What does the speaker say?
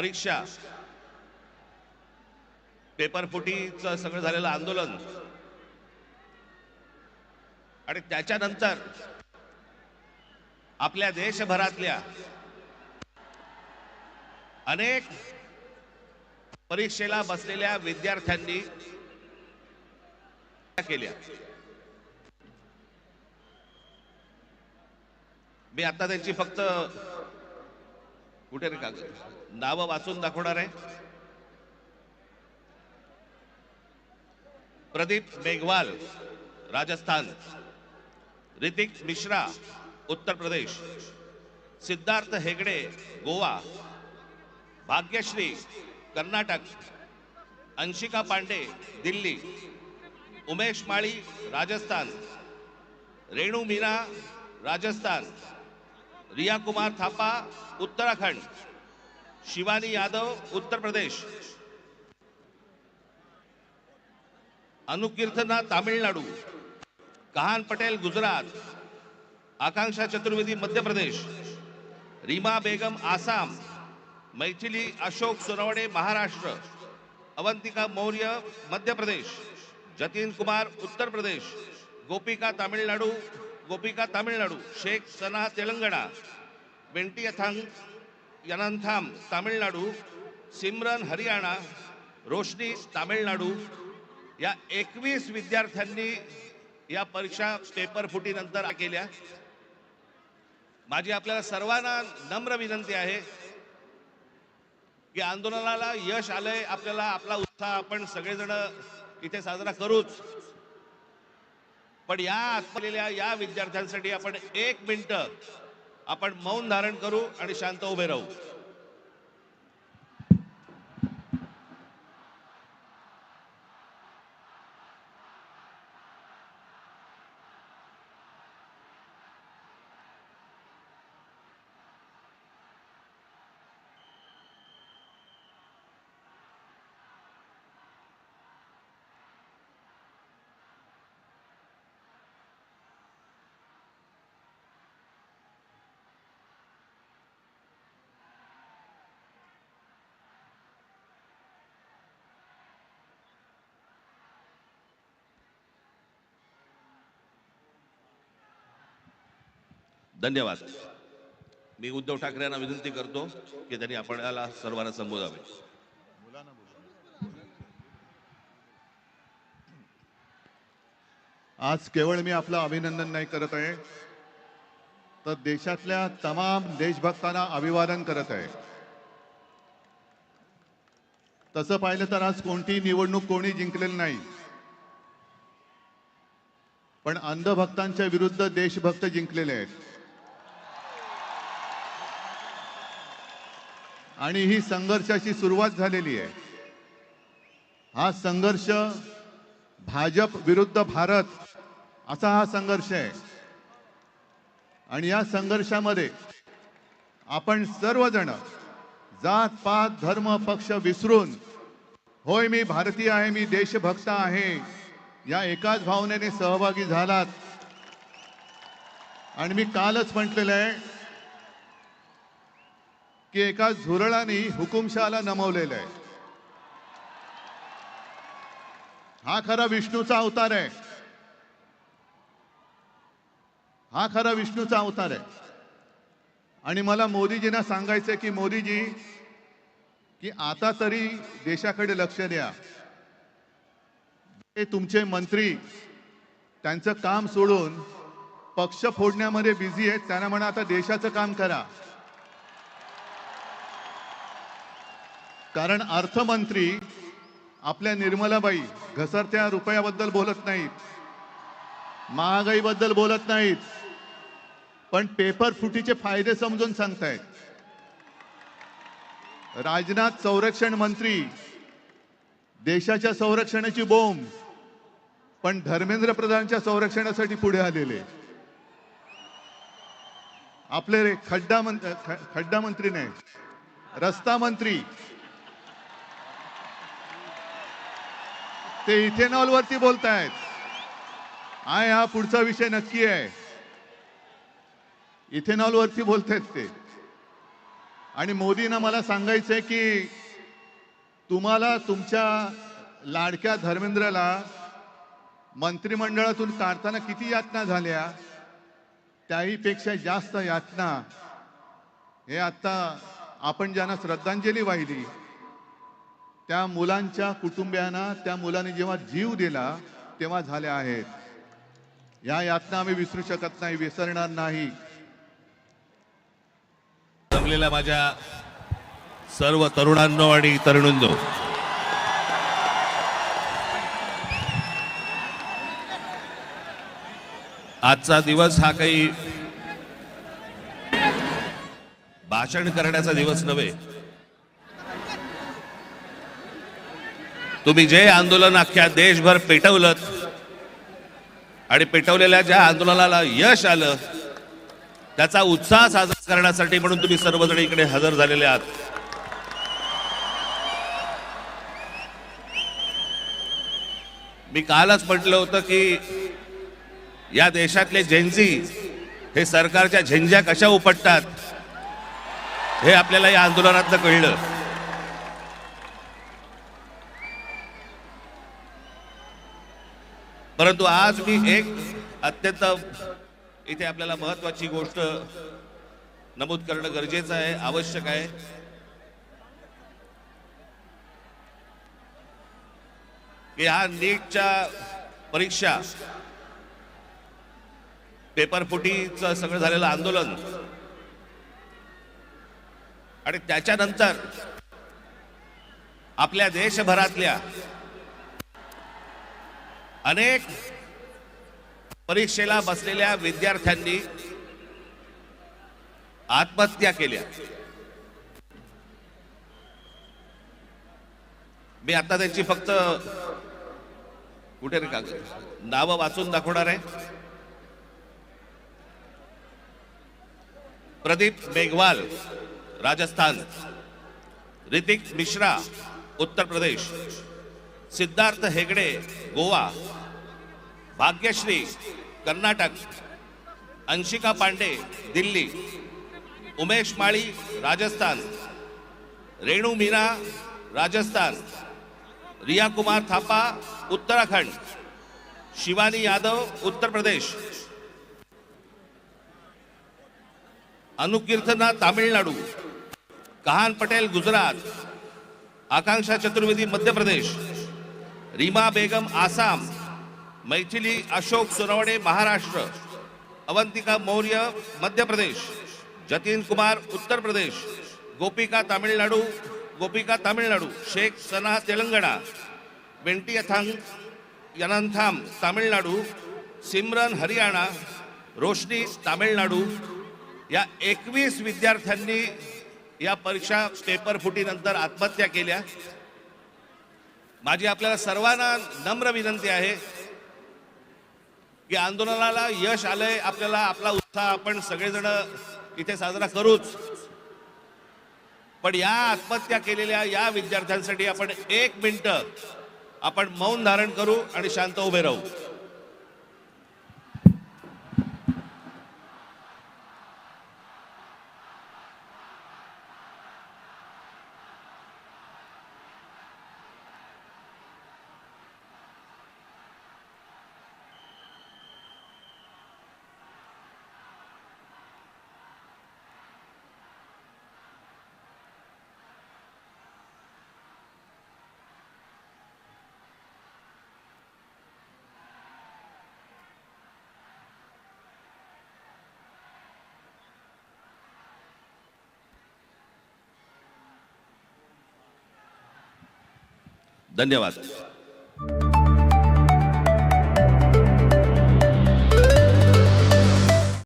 परीक्षा पेपर फुटीचं सगळं झालेलं आंदोलन आणि त्याच्यानंतर आपल्या देशभरातल्या अनेक परीक्षेला बसलेल्या विद्यार्थ्यांनी केल्या। मी आता त्यांची फक्त कुठे रे कागद नावं वाचून दाखवणार आहे। प्रदीप मेघवाल राजस्थान, ऋतिक मिश्रा उत्तर प्रदेश, सिद्धार्थ हेगड़े गोवा, भाग्यश्री कर्नाटक, अंशिका पांडे दिल्ली, उमेश माळी राजस्थान, रेणु मीना राजस्थान, रिया कुमार थापा उत्तराखंड, शिवानी यादव उत्तर प्रदेश, अनुकीर्तना तामिळनाडू, कहान पटेल गुजरात, आकांक्षा चतुर्वेदी मध्य प्रदेश, रीमा बेगम आसाम, मैथिली अशोक सोनवणे महाराष्ट्र, अवंतिका मौर्य मध्य प्रदेश, जतिन कुमार उत्तर प्रदेश, गोपिका तामिळनाडू, शेख सना तेलंगणा, वेंटी यनंथाम तामिळनाडू, सिमरन हरियाणा, रोशनी तामिळनाडू या 21 विद्यार्थ्यांनी या परीक्षा पेपर फुटीनंतर केल्या। माझी आपल्याला सर्वांना नम्र विनंती आहे की आंदोलनाला यश आलंय, आपल्याला आपला उत्साह आपण सगळेजण इथे साजरा करूच, पण या आत्मलेल्या या विद्यार्थ्यांसाठी आपण 1 मिनिट आपण मौन धारण करू आणि शांत उभे राहू। धन्यवाद। मी उद्धव ठाकरे यांना विनंती करतो की त्यांनी आपल्याला सर्वांना संबोधावे। आज केवळ मी आपलं अभिनंदन नाही करत आहे, तर देशातल्या तमाम देशभक्तांना अभिवादन करत आहे। तसं पाहिलं तर आज कोणती निवडणूक कोणी जिंकलेली नाही, पण अंधभक्तांच्या विरुद्ध देशभक्त जिंकलेले आहेत। आणि ही संघर्षाची सुरुवात झालेली आहे। हा संघर्ष भाजप विरुद्ध भारत असा हा संघर्ष आहे। आणि या संघर्षामध्ये आपण सर्वजण जात पात धर्म पक्ष विसरून, होय मी भारतीय आहे, मी देशभक्त आहे, या एकाच भावनेने सहभागी झालात। आणि मी कालच म्हटलेलं आहे की एका झुरळाने हुकुमशहाला नमवलेलं आहे। हा खरा विष्णूचा अवतार आहे, हा खरा विष्णूचा अवतार आहे। आणि मला मोदीजींना सांगायचंय की मोदीजी, की आता तरी देशाकडे लक्ष द्या। हे तुमचे मंत्री त्यांचं काम सोडून पक्ष फोडण्यामध्ये बिझी आहेत, त्यांना म्हणा आता देशाचं काम करा। कारण अर्थमंत्री आपल्या निर्मलाबाई घसरत्या रुपयाबद्दल बोलत नाहीत, महागाईबद्दल बोलत नाहीत, पण पेपर फुटीचे फायदे समजून सांगतायत। राजनाथ संरक्षण मंत्री देशाच्या संरक्षणाची बोंब, पण धर्मेंद्र प्रधानच्या संरक्षणासाठी पुढे आलेले। आपले खड्डा मंत्री नाही, रस्ता मंत्री ते इथेनॉल वरती बोलतायत। हा पुढचा विषय नक्की आहे, इथेनॉल वरती बोलतायत ते। आणि मोदींना मला सांगायचंय की तुम्हाला तुमच्या लाडक्या धर्मेंद्रला मंत्रिमंडळातून काढताना किती यातना झाल्या, त्याही पेक्षा जास्त यातना हे आता आपण ज्यांना श्रद्धांजली वाहिली त्या मुलांच्या कुटुंबियांना, त्या मुलांनी जेव्हा जीव दिला तेव्हा झाल्या आहेत. या यातना आम्ही विसरू शकत नाही, विसरणार नाही. जमलेल्या माझ्या सर्व तरुणांनो आणि तरुणींनो, आजचा दिवस हा काही भाषण करण्याचा दिवस नव्हे. तुम्ही जे आंदोलन अख्ख्या देशभर पेटवलं आणि पेटवलेल्या ज्या आंदोलनाला यश आलं त्याचा उत्साह साजरा करण्यासाठी म्हणून तुम्ही सर्वजण इकडे हजर झालेले आहात. मी कालच म्हटलं होतं की या देशातले जेन्झी हे सरकारच्या झेंझ्या कशा उपटतात हे आपल्याला या आंदोलनातनं कळलं. परंतु आज मी एक अत्यंत इथे आपल्याला महत्वाची गोष्ट नमूद करणं गरजेचं आहे, आवश्यक आहे. की हा नीटच्या परीक्षा पेपर फुटीचं सगळं झालेलं आंदोलन आणि त्याच्यानंतर आपल्या देशभरातल्या अनेक परीक्षेला बसलेल्या विद्यार्थ्यांनी आत्महत्या केल्या. मी आता त्यांची फक्त कुठे रे कागद नावं वाचून दाखवणार आहे. प्रदीप मेघवाल राजस्थान, ऋतिक मिश्रा उत्तर प्रदेश, सिद्धार्थ हेगडे गोवा, भाग्यश्री कर्नाटक, अंशिका पांडे दिल्ली, उमेश माळी राजस्थान, रेणू मीना राजस्थान, रिया कुमार थापा उत्तराखंड, शिवानी यादव उत्तर प्रदेश, अनुकीर्तना तामिळनाडू, कहान पटेल गुजरात, आकांक्षा चतुर्वेदी मध्य प्रदेश, रीमा बेगम आसाम, मैथिली अशोक सुरवणे महाराष्ट्र, अवंतिका मौर्य मध्य प्रदेश, जतीन कुमार उत्तर प्रदेश, गोपिका तामिळनाडू, शेख सना तेलंगणा, वेंटी यनंथाम तामिळनाडू, सिमरन हरियाणा, रोशनी तामिळनाडू या 21 विद्यार्थ्यांनी या परीक्षा पेपर फुटीनंतर आत्महत्या केल्या. माझी आपल्याला सर्वांना नम्र विनंती आहे की आंदोलनाला यश आलंय, आपल्याला आपला उत्साह आपण सगळेजण इथे साजरा करूच, पण या आत्महत्या केलेल्या या विद्यार्थ्यांसाठी आपण 1 मिनिट आपण मौन धारण करू आणि शांत उभे राहू. धन्यवाद.